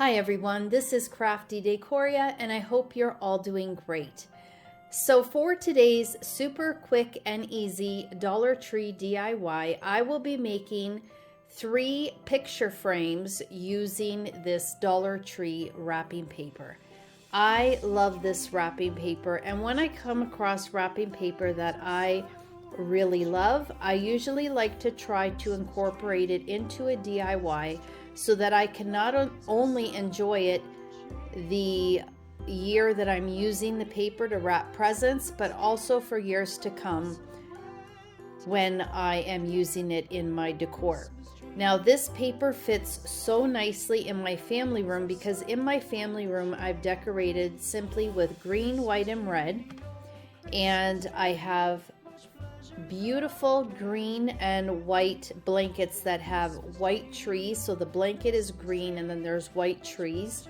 Hi everyone, this is Crafty Decoria and I hope you're all doing great. So for today's super quick and easy Dollar Tree DIY, I will be making 3 picture frames using this Dollar Tree wrapping paper. I love this wrapping paper, and when I come across wrapping paper that I really love, I usually like to try to incorporate it into a DIY so that I can not only enjoy it the year that I'm using the paper to wrap presents, but also for years to come when I am using it in my decor. Now this paper fits so nicely in my family room because in my family room I've decorated simply with green, white, and red, and I have beautiful green and white blankets that have white trees. So the blanket is green and then there's white trees.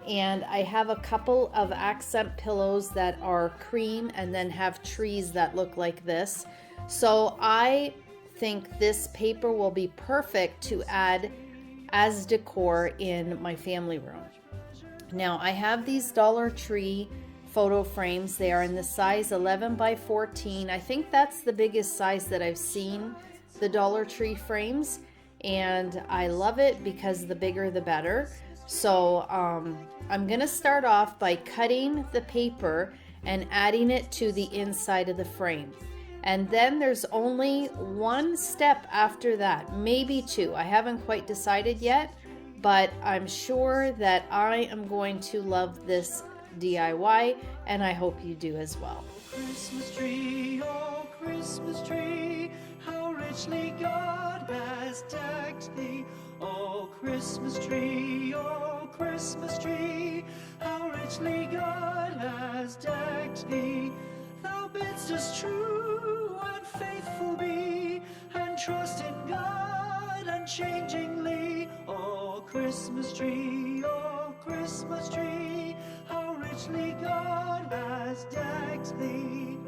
And I have a couple of accent pillows that are cream and then have trees that look like this. So I think this paper will be perfect to add as decor in my family room. Now I have these Dollar Tree photo frames. They are in the size 11 by 14. I think that's the biggest size that I've seen the Dollar Tree frames, and I love it because the bigger the better. So I'm gonna start off by cutting the paper and adding it to the inside of the frame. And then there's only one step after that, maybe two. I haven't quite decided yet, but I'm sure that I am going to love this DIY, and I hope you do as well. Christmas tree, oh Christmas tree, how richly God has decked thee. Oh Christmas tree, how richly God has decked thee. Thou bidst us true and faithful be, and trust in God unchangingly. Oh Christmas tree, how richly God has decked thee.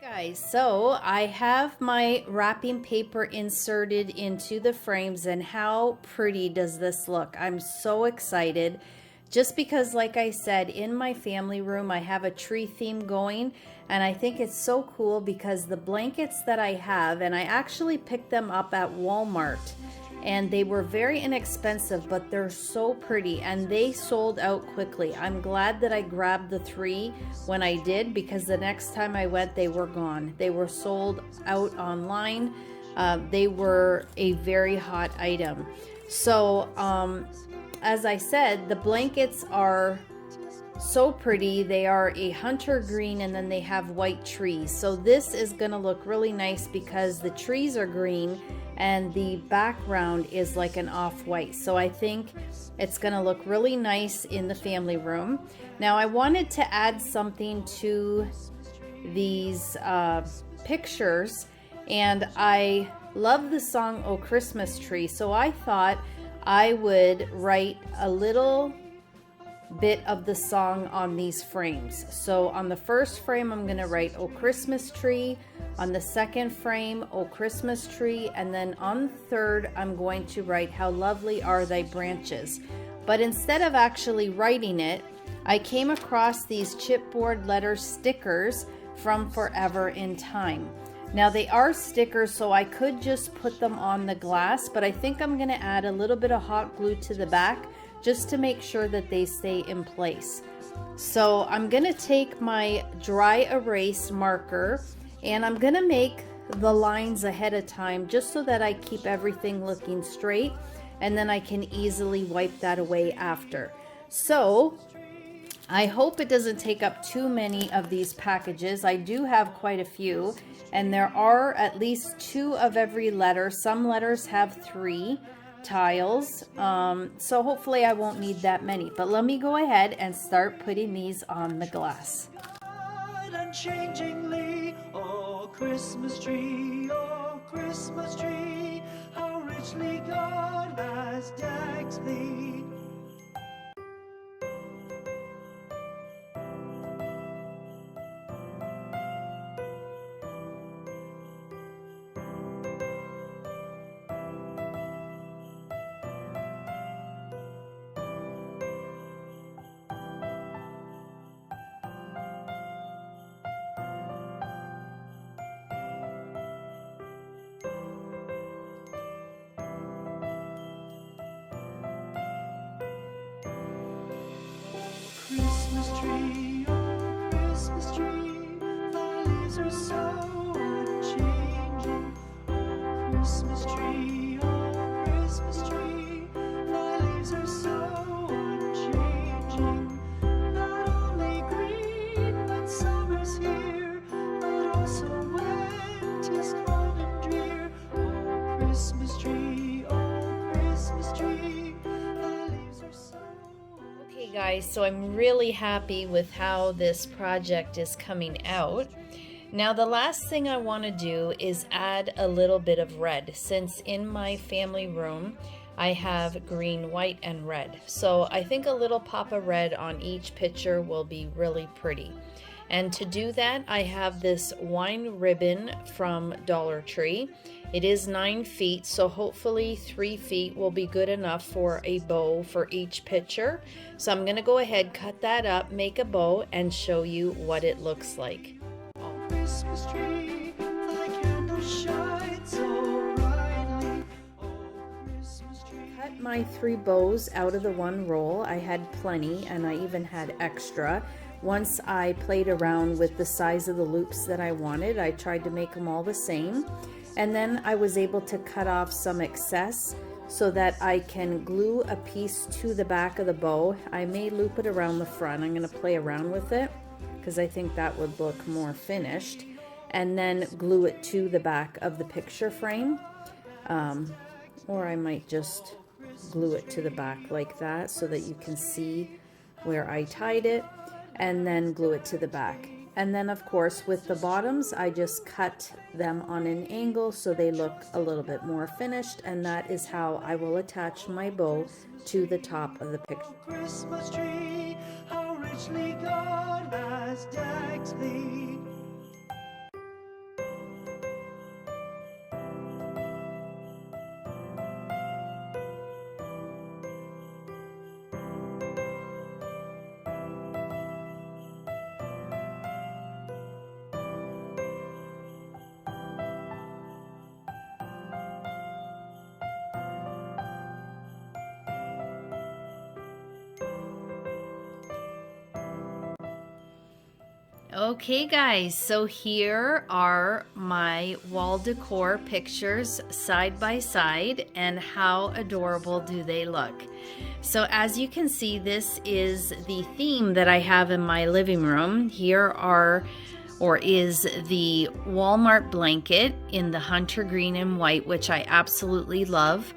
Guys, so I have my wrapping paper inserted into the frames, and how pretty does this look? I'm so excited just because, like I said, in my family room I have a tree theme going, and I think it's so cool because the blankets that I have, and I actually picked them up at Walmart, and they were very inexpensive, but they're so pretty and they sold out quickly. I'm glad that I grabbed the 3 when I did, because the next time I went they were gone. They were sold out online. They were a very hot item. So as I said, the blankets are so pretty. They are a hunter green and then they have white trees. So this is gonna look really nice because the trees are green and the background is like an off-white. So I think it's gonna look really nice in the family room. Now I wanted to add something to these pictures, and I love the song "Oh Christmas Tree," so I thought I would write a little bit of the song on these frames. So on the first frame I'm going to write "Oh Christmas Tree," on the second frame "Oh Christmas Tree," and then on the third I'm going to write "How lovely are thy branches." But instead of actually writing it, I came across these chipboard letter stickers from Forever in Time. Now they are stickers, so I could just put them on the glass, but I think I'm going to add a little bit of hot glue to the back just to make sure that they stay in place. So I'm going to take my dry erase marker and I'm going to make the lines ahead of time just so that I keep everything looking straight, and then I can easily wipe that away after. So I hope it doesn't take up too many of these packages. I do have quite a few, and there are at least 2 of every letter. Some letters have 3 tiles, so hopefully I won't need that many. But let me go ahead and start putting these on the glass. God unchangingly, oh Christmas tree, how richly God has decked thee. leaves are so unchanging. Oh, Christmas tree, thy leaves are so unchanging. Not only green when summer's here, but also when 'tis cold and drear. Oh, Christmas tree, thy leaves are so. Okay guys, so I'm really happy with how this project is coming out. Now the last thing I want to do is add a little bit of red, since in my family room I have green, white, and red. So I think a little pop of red on each picture will be really pretty. And to do that, I have this wine ribbon from Dollar Tree. It is 9 feet, so hopefully 3 feet will be good enough for a bow for each picture. So I'm going to go ahead, cut that up, make a bow, and show you what it looks like. Christmas tree, thy candles shine so brightly. Oh, Christmas tree. Cut my 3 bows out of the one roll. I had plenty, and I even had extra. Once I played around with the size of the loops that I wanted, I tried to make them all the same. And then I was able to cut off some excess so that I can glue a piece to the back of the bow. I may loop it around the front. I'm going to play around with it because I think that would look more finished. And then glue it to the back of the picture frame. Or I might just glue it to the back like that so that you can see where I tied it, and then glue it to the back. And then of course with the bottoms, I just cut them on an angle so they look a little bit more finished, and that is how I will attach my bow to the top of the picture. Christmas tree, how richly God has decked thee. Okay guys, so here are my wall decor pictures side by side, and how adorable do they look. So as you can see, this is the theme that I have in my living room. Here is the Walmart blanket in the hunter green and white, which I absolutely love.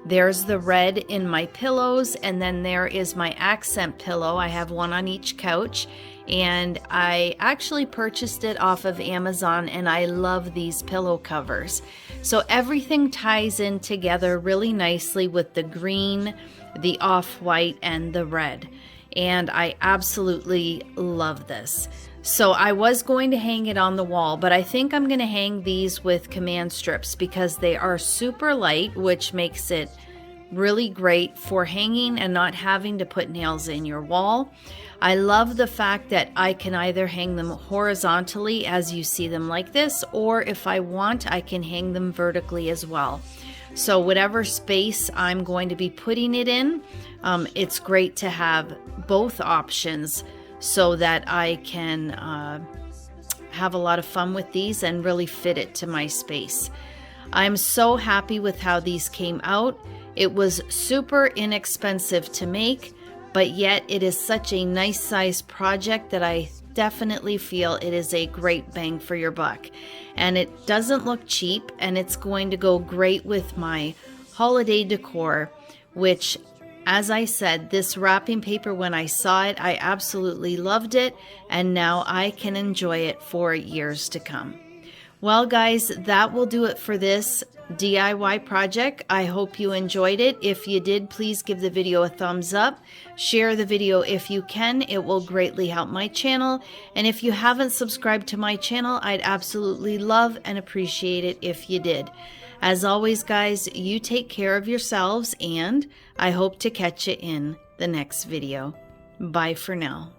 There's the red in my pillows, and then there is my accent pillow. I have one on each couch, and I actually purchased it off of Amazon, and I love these pillow covers. So everything ties in together really nicely with the green, the off-white, and the red. And I absolutely love this. So I was going to hang it on the wall, but I think I'm going to hang these with command strips because they are super light, which makes it really great for hanging and not having to put nails in your wall. I love the fact that I can either hang them horizontally as you see them like this, or if I want, I can hang them vertically as well. So whatever space I'm going to be putting it in, it's great to have both options so that I can have a lot of fun with these and really fit it to my space. I'm so happy with how these came out. It was super inexpensive to make, but yet it is such a nice size project that I definitely feel it is a great bang for your buck. And it doesn't look cheap, and it's going to go great with my holiday decor, which, as I said, this wrapping paper, when I saw it, I absolutely loved it, and now I can enjoy it for years to come. Well guys, that will do it for this DIY project. I hope you enjoyed it. If you did, please give the video a thumbs up. Share the video if you can. It will greatly help my channel. And if you haven't subscribed to my channel, I'd absolutely love and appreciate it if you did. As always, guys, you take care of yourselves, and I hope to catch you in the next video. Bye for now.